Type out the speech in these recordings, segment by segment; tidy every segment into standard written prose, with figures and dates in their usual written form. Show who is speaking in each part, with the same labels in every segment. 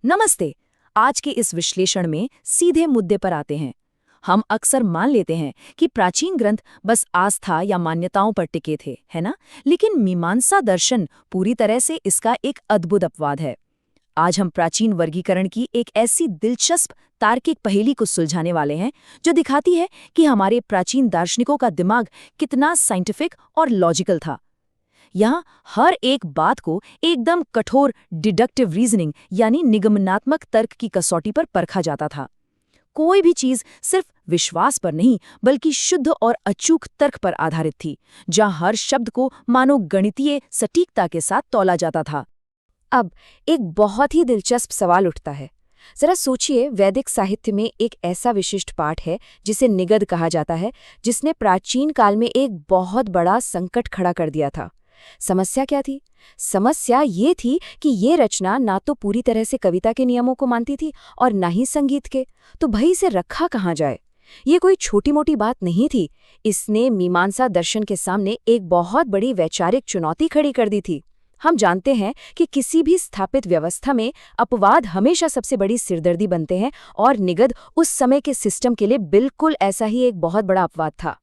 Speaker 1: नमस्ते। आज के इस विश्लेषण में सीधे मुद्दे पर आते हैं। हम अक्सर मान लेते हैं कि प्राचीन ग्रंथ बस आस्था या मान्यताओं पर टिके थे, है ना? लेकिन मीमांसा दर्शन पूरी तरह से इसका एक अद्भुत अपवाद है। आज हम प्राचीन वर्गीकरण की एक ऐसी दिलचस्प तार्किक पहेली को सुलझाने वाले हैं जो दिखाती है कि हमारे प्राचीन दार्शनिकों का दिमाग कितना साइंटिफिक और लॉजिकल था। यहाँ हर एक बात को एकदम कठोर डिडक्टिव रीजनिंग यानी निगमनात्मक तर्क की कसौटी पर परखा जाता था। कोई भी चीज सिर्फ विश्वास पर नहीं बल्कि शुद्ध और अचूक तर्क पर आधारित थी, जहाँ हर शब्द को मानो गणितीय सटीकता के साथ तौला जाता था।
Speaker 2: अब एक बहुत ही दिलचस्प सवाल उठता है। जरा सोचिए, वैदिक साहित्य में एक ऐसा विशिष्ट पाठ है जिसे निगद कहा जाता है, जिसने प्राचीन काल में एक बहुत बड़ा संकट खड़ा कर दिया था। समस्या क्या थी? समस्या ये थी कि ये रचना ना तो पूरी तरह से कविता के नियमों को मानती थी और ना ही संगीत के। तो भई इसे रखा कहाँ जाए? ये कोई छोटी मोटी बात नहीं थी। इसने मीमांसा दर्शन के सामने एक बहुत बड़ी वैचारिक चुनौती खड़ी कर दी थी। हम जानते हैं कि किसी भी स्थापित व्यवस्था में अपवाद हमेशा सबसे बड़ी सिरदर्दी बनते हैं, और निगद उस समय के सिस्टम के लिए बिल्कुल ऐसा ही एक बहुत बड़ा अपवाद था।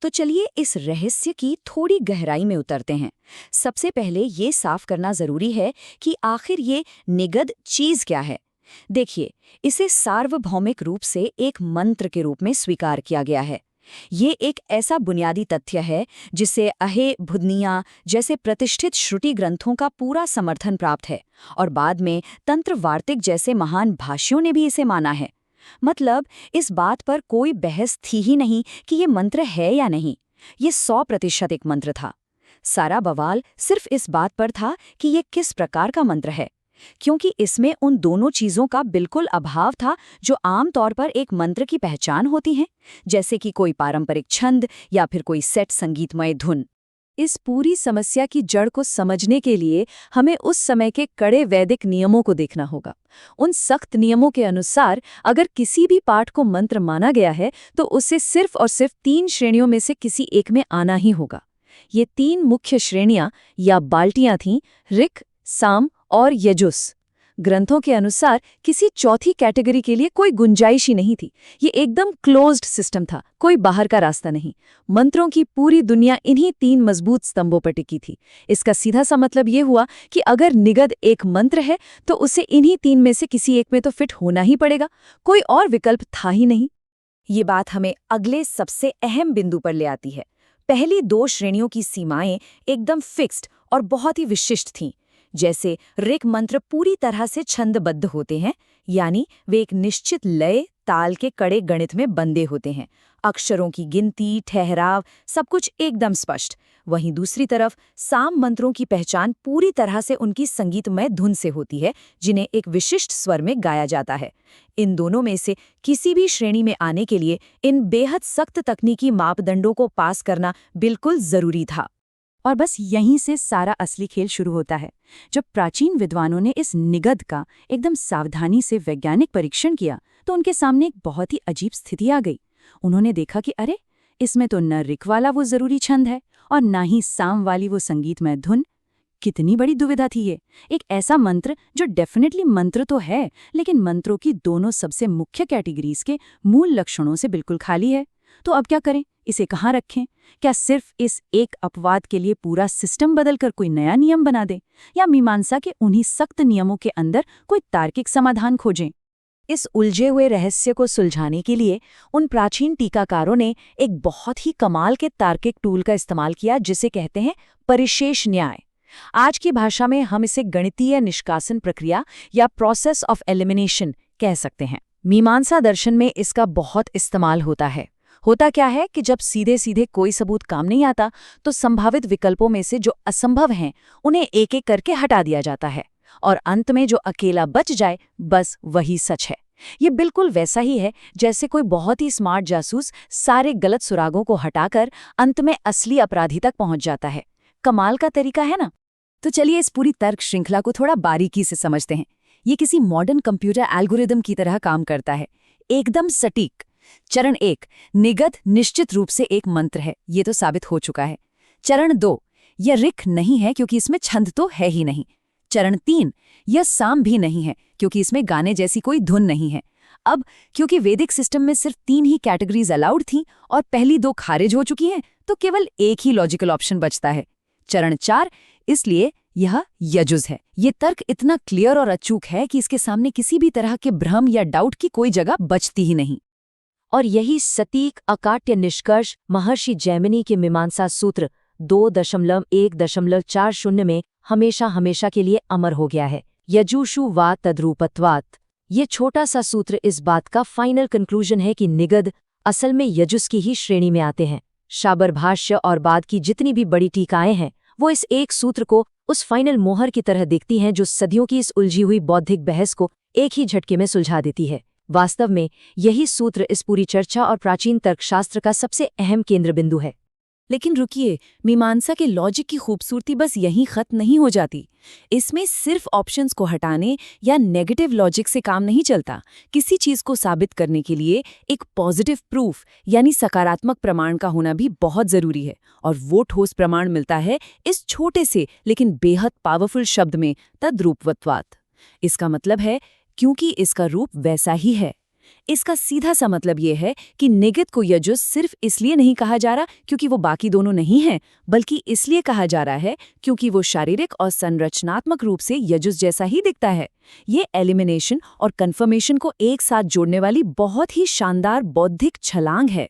Speaker 1: तो चलिए इस रहस्य की थोड़ी गहराई में उतरते हैं। सबसे पहले ये साफ करना जरूरी है कि आखिर ये निगद चीज क्या है। देखिए, इसे सार्वभौमिक रूप से एक मंत्र के रूप में स्वीकार किया गया है। ये एक ऐसा बुनियादी तथ्य है जिसे अहे भुदनिया जैसे प्रतिष्ठित श्रुति ग्रंथों का पूरा समर्थन प्राप्त है, और बाद में तंत्र वार्तिक जैसे महान भाष्यों ने भी इसे माना है। मतलब इस बात पर कोई बहस थी ही नहीं कि ये मंत्र है या नहीं। ये 100% एक मंत्र था। सारा बवाल सिर्फ इस बात पर था कि ये किस प्रकार का मंत्र है, क्योंकि इसमें उन दोनों चीजों का बिल्कुल अभाव था जो आम तौर पर एक मंत्र की पहचान होती हैं, जैसे कि कोई पारंपरिक छंद या फिर कोई सेट संगीतमय धुन। इस पूरी समस्या की जड़ को समझने के लिए हमें उस समय के कड़े वैदिक नियमों को देखना होगा। उन सख्त नियमों के अनुसार अगर किसी भी पाठ को मंत्र माना गया है तो उसे सिर्फ और सिर्फ 3 श्रेणियों में से किसी एक में आना ही होगा। ये 3 मुख्य श्रेणियां या बाल्टियां थीं: ऋक्, साम और यजुस। ग्रंथों के अनुसार किसी चौथी कैटेगरी के लिए कोई गुंजाइश ही नहीं थी। ये एकदम क्लोज्ड सिस्टम था, कोई बाहर का रास्ता नहीं। मंत्रों की पूरी दुनिया इन्हीं 3 मजबूत स्तंभों पर टिकी थी। इसका सीधा सा मतलब ये हुआ कि अगर निगद एक मंत्र है तो उसे इन्हीं 3 में से किसी एक में तो फिट होना ही पड़ेगा, कोई और विकल्प था ही नहीं। ये बात हमें अगले सबसे अहम बिंदु पर ले आती है। पहली 2 श्रेणियों की सीमाएं एकदम फिक्स्ड और बहुत ही विशिष्ट थीं। जैसे ऋक् मंत्र पूरी तरह से छंदबद्ध होते हैं, यानी वे एक निश्चित लय ताल के कड़े गणित में बंधे होते हैं। अक्षरों की गिनती, ठहराव, सब कुछ एकदम स्पष्ट। वहीं दूसरी तरफ साम मंत्रों की पहचान पूरी तरह से उनकी संगीतमय धुन से होती है, जिन्हें एक विशिष्ट स्वर में गाया जाता है। इन दोनों में से किसी भी श्रेणी में आने के लिए इन बेहद सख्त तकनीकी मापदंडों को पास करना बिल्कुल जरूरी था। और बस यहीं से सारा असली खेल शुरू होता है। जब प्राचीन विद्वानों ने इस निगद का एकदम सावधानी से वैज्ञानिक परीक्षण किया तो उनके सामने एक बहुत ही अजीब स्थिति आ गई। उन्होंने देखा कि अरे, इसमें तो न ऋक् वाला वो जरूरी छंद है और ना ही साम वाली वो संगीतमय धुन। कितनी बड़ी दुविधा थी ये। एक ऐसा मंत्र जो डेफिनेटली मंत्र तो है, लेकिन मंत्रों की दोनों सबसे मुख्य कैटेगरीज के मूल लक्षणों से बिल्कुल खाली है। तो अब क्या करें? इसे कहाँ रखें? क्या सिर्फ इस एक अपवाद के लिए पूरा सिस्टम बदलकर कोई नया नियम बना दें, या मीमांसा के उन्हीं सख्त नियमों के अंदर कोई तार्किक समाधान खोजें? इस उलझे हुए रहस्य को सुलझाने के लिए उन प्राचीन टीकाकारों ने एक बहुत ही कमाल के तार्किक टूल का इस्तेमाल किया, जिसे कहते हैं परिशेष न्याय। आज की भाषा में हम इसे गणितीय निष्कासन प्रक्रिया या प्रोसेस ऑफ एलिमिनेशन कह सकते हैं। मीमांसा दर्शन में इसका बहुत इस्तेमाल होता है। होता क्या है कि जब सीधे सीधे कोई सबूत काम नहीं आता तो संभावित विकल्पों में से जो असंभव हैं उन्हें एक एक करके हटा दिया जाता है, और अंत में जो अकेला बच जाए बस वही सच है। ये बिल्कुल वैसा ही है जैसे कोई बहुत ही स्मार्ट जासूस सारे गलत सुरागों को हटाकर अंत में असली अपराधी तक पहुंच जाता है। कमाल का तरीका है ना? तो चलिए इस पूरी तर्क श्रृंखला को थोड़ा बारीकी से समझते हैं। ये किसी मॉडर्न कंप्यूटर एल्गोरिदम की तरह काम करता है, एकदम सटीक। चरण 1, निगद निश्चित रूप से एक मंत्र है, ये तो साबित हो चुका है। चरण 2, यह ऋक् नहीं है क्योंकि इसमें छंद तो है ही नहीं। चरण 3, यह साम भी नहीं है क्योंकि इसमें गाने जैसी कोई धुन नहीं है। अब क्योंकि वैदिक सिस्टम में सिर्फ 3 ही कैटेगरीज अलाउड थीं और पहली 2 खारिज हो चुकी हैं, तो केवल एक ही लॉजिकल ऑप्शन बचता है, चरण 4। इसलिए यह यजुज है। ये तर्क इतना क्लियर और अचूक है कि इसके सामने किसी भी तरह के भ्रम या डाउट की कोई जगह बचती ही नहीं।
Speaker 2: और यही सटीक अकाट्य निष्कर्ष महर्षि जैमिनी के मीमांसा सूत्र 2.1.40 में हमेशा के लिए अमर हो गया है। यजुषु वा तद्रूपत्वात्। ये छोटा सा सूत्र इस बात का फाइनल कंक्लूजन है कि निगद असल में यजुस की ही श्रेणी में आते हैं। शाबर भाष्य और बाद की जितनी भी बड़ी टीकाएं हैं वो इस एक सूत्र को उस फाइनल मोहर की तरह देखती हैं जो सदियों की इस उलझी हुई बौद्धिक बहस को एक ही झटके में सुलझा देती है। वास्तव में यही सूत्र इस पूरी चर्चा और प्राचीन तर्कशास्त्र का सबसे अहम केंद्र बिंदु है।
Speaker 1: लेकिन रुकिए, मीमांसा के लॉजिक की खूबसूरती बस यहीं खत्म नहीं हो जाती। इसमें सिर्फ ऑप्शंस को हटाने या नेगेटिव लॉजिक से काम नहीं चलता। किसी चीज को साबित करने के लिए एक पॉजिटिव प्रूफ यानी सकारात्मक प्रमाण का होना भी बहुत जरूरी है, और वो ठोस प्रमाण मिलता है इस छोटे से लेकिन बेहद पावरफुल शब्द में, तद्रूपत्वात्। इसका मतलब है क्योंकि इसका रूप वैसा ही है। इसका सीधा सा मतलब ये है कि निगद को यजुस सिर्फ इसलिए नहीं कहा जा रहा क्योंकि वो बाकी दोनों नहीं हैं, बल्कि इसलिए कहा जा रहा है क्योंकि वो शारीरिक और संरचनात्मक रूप से यजुस जैसा ही दिखता है। ये एलिमिनेशन और कन्फर्मेशन को एक साथ जोड़ने वाली बहुत ही शानदार बौद्धिक छलांग है।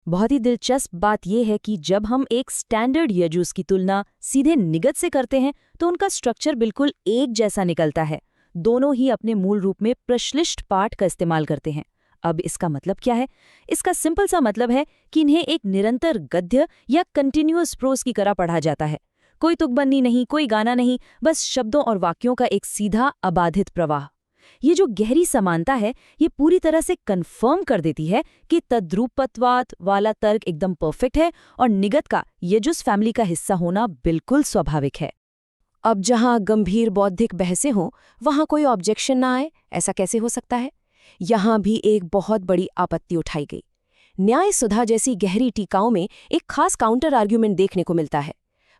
Speaker 2: बहुत ही दिलचस्प बात यह है कि जब हम एक स्टैंडर्ड यजुस की तुलना सीधे निगद से करते हैं तो उनका स्ट्रक्चर बिल्कुल एक जैसा निकलता है। दोनों ही अपने मूल रूप में प्रश्लिष्ट पाठ का इस्तेमाल करते हैं। अब इसका मतलब क्या है? इसका सिंपल सा मतलब है कि इन्हें एक निरंतर गद्य या कंटिन्यूअस प्रोज की तरह पढ़ा जाता है। कोई तुकबंदी नहीं, कोई गाना नहीं, बस शब्दों और वाक्यों का एक सीधा अबाधित प्रवाह। ये जो गहरी समानता है ये पूरी तरह से कंफर्म कर देती है कि तद्रूपत्वात् वाला तर्क एकदम परफेक्ट है और निगद का यजुस फैमिली का हिस्सा होना बिल्कुल स्वाभाविक है। अब जहां गंभीर बौद्धिक बहसें हों वहां कोई ऑब्जेक्शन ना आए, ऐसा कैसे हो सकता है? यहां भी एक बहुत बड़ी आपत्ति उठाई गई। न्याय सुधा जैसी गहरी टीकाओं में एक खास काउंटर आर्ग्यूमेंट देखने को मिलता है।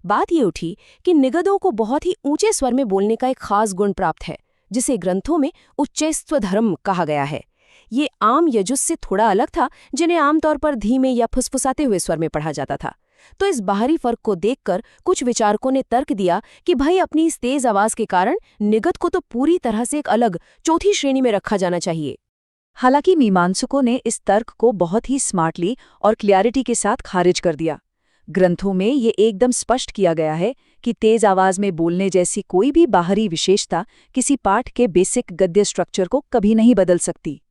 Speaker 2: बात ये उठी कि निगदों को बहुत ही ऊंचे स्वर में बोलने का एक खास गुण प्राप्त है, जिसे ग्रंथों में उच्चैस्त्व धर्म कहा गया है। ये आम यजुस से थोड़ा अलग था, जिन्हें आमतौर पर धीमे या फुसफुसाते हुए स्वर में पढ़ा जाता था। तो इस बाहरी फर्क को देखकर कुछ विचारकों ने तर्क दिया कि भाई अपनी इस तेज आवाज के कारण निगद को तो पूरी तरह से एक अलग चौथी श्रेणी में रखा जाना चाहिए।
Speaker 1: हालांकि मीमांसकों ने इस तर्क को बहुत ही स्मार्टली और क्लियरिटी के साथ खारिज कर दिया। ग्रंथों में ये एकदम स्पष्ट किया गया है कि तेज आवाज में बोलने जैसी कोई भी बाहरी विशेषता किसी पाठ के बेसिक गद्य स्ट्रक्चर को कभी नहीं बदल सकती।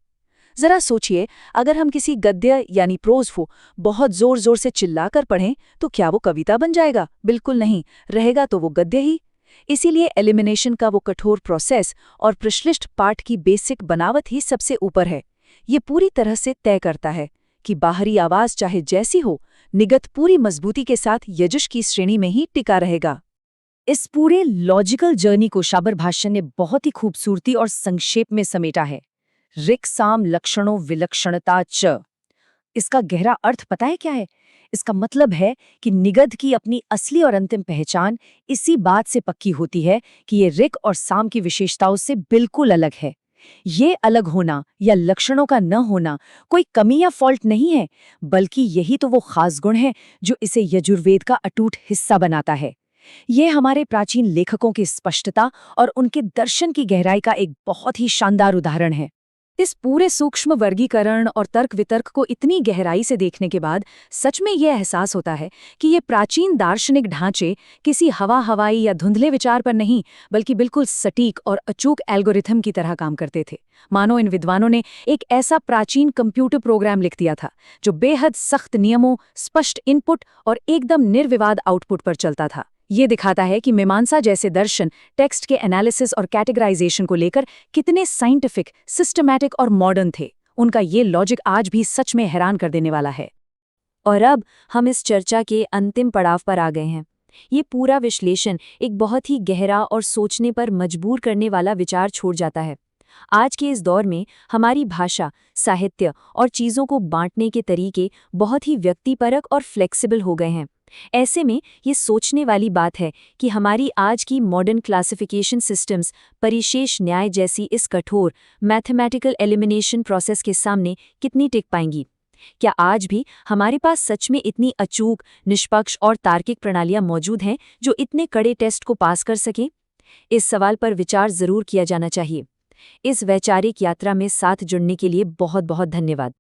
Speaker 1: जरा सोचिए, अगर हम किसी गद्य यानी प्रोज को बहुत जोर जोर से चिल्लाकर पढ़ें तो क्या वो कविता बन जाएगा? बिल्कुल नहीं, रहेगा तो वो गद्य ही। इसीलिए एलिमिनेशन का वो कठोर प्रोसेस और प्रश्लिष्ट पाठ की बेसिक बनावट ही सबसे ऊपर है। ये पूरी तरह से तय करता है कि बाहरी आवाज चाहे जैसी हो, निगत पूरी मजबूती के साथ यजुष की श्रेणी में ही टिका रहेगा। इस पूरे लॉजिकल जर्नी को शाबर भाष्य ने बहुत ही खूबसूरती और संक्षेप में समेटा है। ऋक् साम लक्षणों विलक्षणता च। इसका गहरा अर्थ पता है क्या है? इसका मतलब है कि निगद की अपनी असली और अंतिम पहचान इसी बात से पक्की होती है कि ये ऋक् और साम की विशेषताओं से बिल्कुल अलग है। ये अलग होना या लक्षणों का न होना कोई कमी या फॉल्ट नहीं है, बल्कि यही तो वो खास गुण है जो इसे यजुर्वेद का अटूट हिस्सा बनाता है। ये हमारे प्राचीन लेखकों की स्पष्टता और उनके दर्शन की गहराई का एक बहुत ही शानदार उदाहरण है। इस पूरे सूक्ष्म वर्गीकरण और तर्क वितर्क को इतनी गहराई से देखने के बाद सच में ये एहसास होता है कि ये प्राचीन दार्शनिक ढांचे किसी हवाई या धुंधले विचार पर नहीं, बल्कि बिल्कुल सटीक और अचूक एल्गोरिथम की तरह काम करते थे। मानो इन विद्वानों ने एक ऐसा प्राचीन कंप्यूटर प्रोग्राम लिख दिया था जो बेहद सख्त नियमों, स्पष्ट इनपुट और एकदम निर्विवाद आउटपुट पर चलता था। ये दिखाता है कि मीमांसा जैसे दर्शन टेक्स्ट के एनालिसिस और कैटेगराइजेशन को लेकर कितने साइंटिफिक, सिस्टमैटिक और मॉडर्न थे। उनका ये लॉजिक आज भी सच में हैरान कर देने वाला है।
Speaker 2: और अब हम इस चर्चा के अंतिम पड़ाव पर आ गए हैं। ये पूरा विश्लेषण एक बहुत ही गहरा और सोचने पर मजबूर करने वाला विचार छोड़ जाता है। आज के इस दौर में हमारी भाषा, साहित्य और चीज़ों को बांटने के तरीके बहुत ही व्यक्तिपरक और फ्लेक्सिबल हो गए हैं।
Speaker 1: ऐसे में ये सोचने वाली बात है कि हमारी आज की मॉडर्न क्लासिफिकेशन सिस्टम्स परिशेष न्याय जैसी इस कठोर मैथमेटिकल एलिमिनेशन प्रोसेस के सामने कितनी टिक पाएंगी। क्या आज भी हमारे पास सच में इतनी अचूक, निष्पक्ष और तार्किक प्रणालियां मौजूद हैं जो इतने कड़े टेस्ट को पास कर सकें? इस सवाल पर विचार जरूर किया जाना चाहिए। इस वैचारिक यात्रा में साथ जुड़ने के लिए बहुत बहुत धन्यवाद।